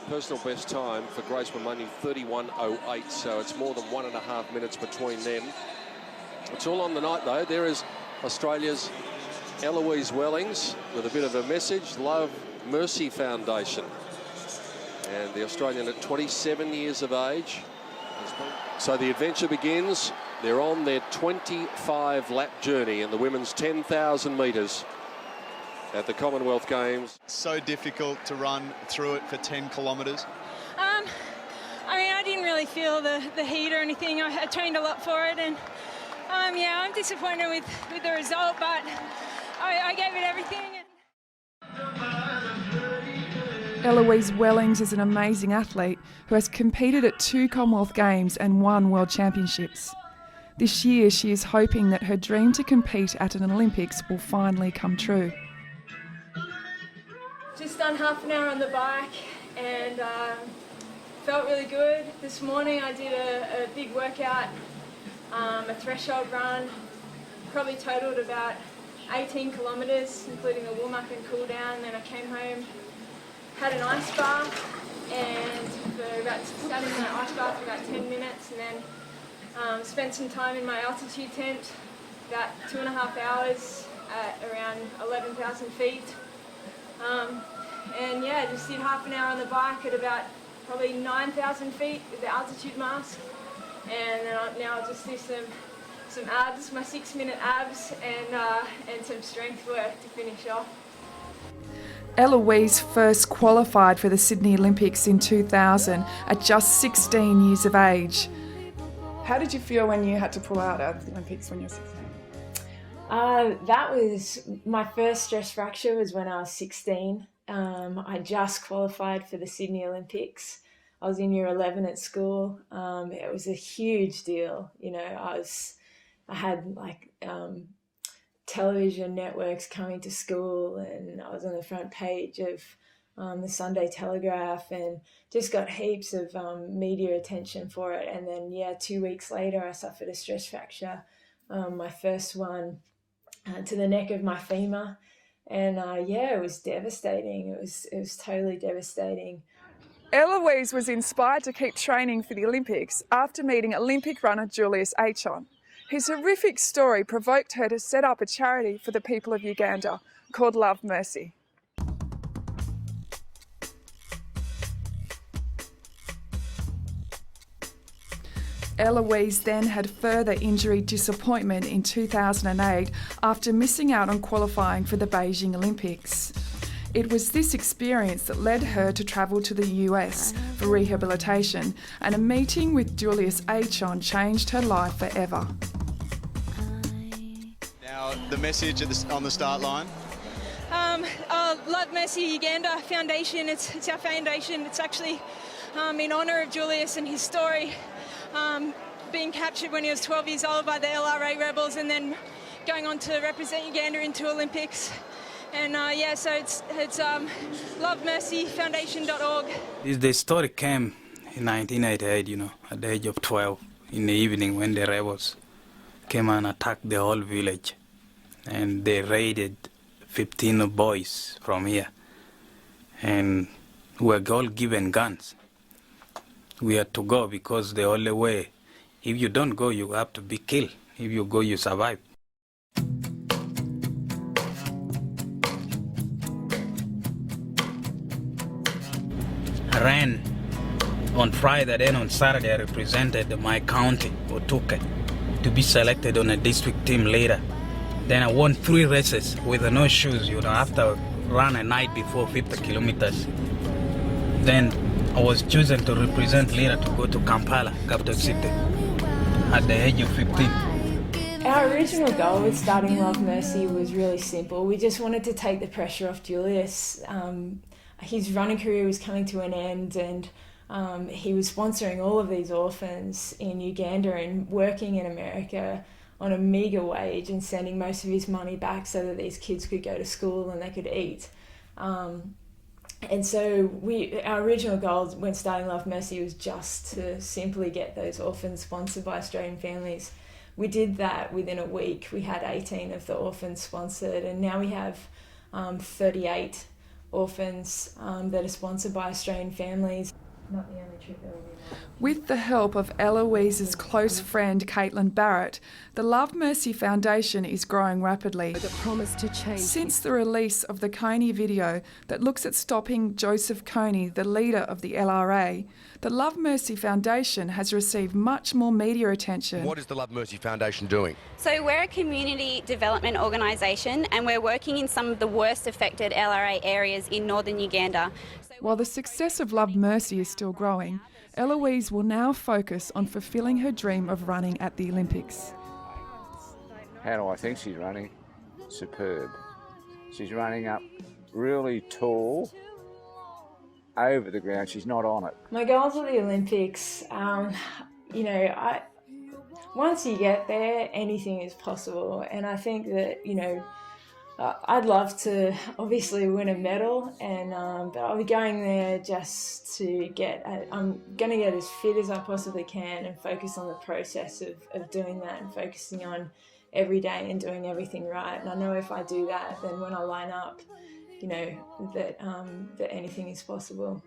Personal best time for Grace Mamani, 31.08, so it's more than 1.5 minutes between them. It's all on the night, though. There is Australia's Eloise Wellings with a bit of a message, Love Mercy Foundation. And the Australian at 27 years of age. So the adventure begins. They're on their 25-lap journey in the women's 10,000 metres at the Commonwealth Games. So difficult to run through it for 10 kilometres. I didn't really feel the heat or anything. I trained a lot for it, and yeah, I'm disappointed with the result, but I gave it everything. Eloise Wellings is an amazing athlete who has competed at 2 Commonwealth Games and 1 World Championships. This year she is hoping that her dream to compete at an Olympics will finally come true. Just done half an hour on the bike and felt really good. This morning I did a big workout, a threshold run, probably totaled about 18 kilometres, including a warm-up and cool-down. Then I came home, had an ice bath, and sat in the ice bath for about 10 minutes, and then spent some time in my altitude tent, about 2.5 hours at around 11,000 feet. And yeah, just did half an hour on the bike at about probably 9,000 feet with the altitude mask. And then now I'll just do some abs, my 6-minute abs, and some strength work to finish off. Eloise first qualified for the Sydney Olympics in 2000 at just 16 years of age. How did you feel when you had to pull out of the Olympics when you were 16? That was my first stress fracture was when I was 16. I just qualified for the Sydney Olympics. I was in year 11 at school. It was a huge deal. You know, I had like television networks coming to school, and I was on the front page of the Sunday Telegraph, and just got heaps of media attention for it. And then, 2 weeks later, I suffered a stress fracture, my first one, to the neck of my femur. And it was devastating. It was totally devastating. Eloise was inspired to keep training for the Olympics after meeting Olympic runner Julius Achon. His horrific story provoked her to set up a charity for the people of Uganda called Love Mercy. Eloise then had further injury disappointment in 2008 after missing out on qualifying for the Beijing Olympics. It was this experience that led her to travel to the US for rehabilitation, and a meeting with Julius Achon changed her life forever. Now, the message on the start line? Love Mercy Uganda Foundation. It's our foundation. It's actually in honour of Julius and his story. Being captured when he was 12 years old by the LRA rebels, and then going on to represent Uganda into Olympics. And so it's lovemercyfoundation.org. The story came in 1988, at the age of 12, in the evening, when the rebels came and attacked the whole village. And they raided 15 boys from here. And we were all given guns. We had to go because the only way, if you don't go, you have to be killed. If you go, you survive. I ran on Friday, then on Saturday I represented my county, Otuke, to be selected on a district team later. Then I won 3 races with no shoes, after run a night before 50 kilometers. Then I was chosen to represent later to go to Kampala, capital city, at the age of 15. Our original goal with starting Love Mercy was really simple. We just wanted to take the pressure off Julius. His running career was coming to an end, and he was sponsoring all of these orphans in Uganda and working in America on a meagre wage and sending most of his money back so that these kids could go to school and they could eat. And so our original goal when starting Love Mercy was just to simply get those orphans sponsored by Australian families. We did that within a week. We had 18 of the orphans sponsored, and now we have 38 orphans that are sponsored by Australian families. Not the only trip that will be mine. With the help of Eloise's close friend Caitlin Barrett, the Love Mercy Foundation is growing rapidly. Since the release of the Coney video that looks at stopping Joseph Coney, the leader of the LRA, the Love Mercy Foundation has received much more media attention. What is the Love Mercy Foundation doing? So we're a community development organisation and we're working in some of the worst affected LRA areas in northern Uganda. While the success of Love Mercy is still growing, Eloise will now focus on fulfilling her dream of running at the Olympics. How do I think she's running? Superb. She's running up really tall, over the ground. She's not on it. My goals at the Olympics, once you get there, anything is possible. And I think that, I'd love to obviously win a medal, but I'll be going there just to I'm going to get as fit as I possibly can and focus on the process of doing that and focusing on every day and doing everything right. And I know if I do that, then when I line up, that anything is possible.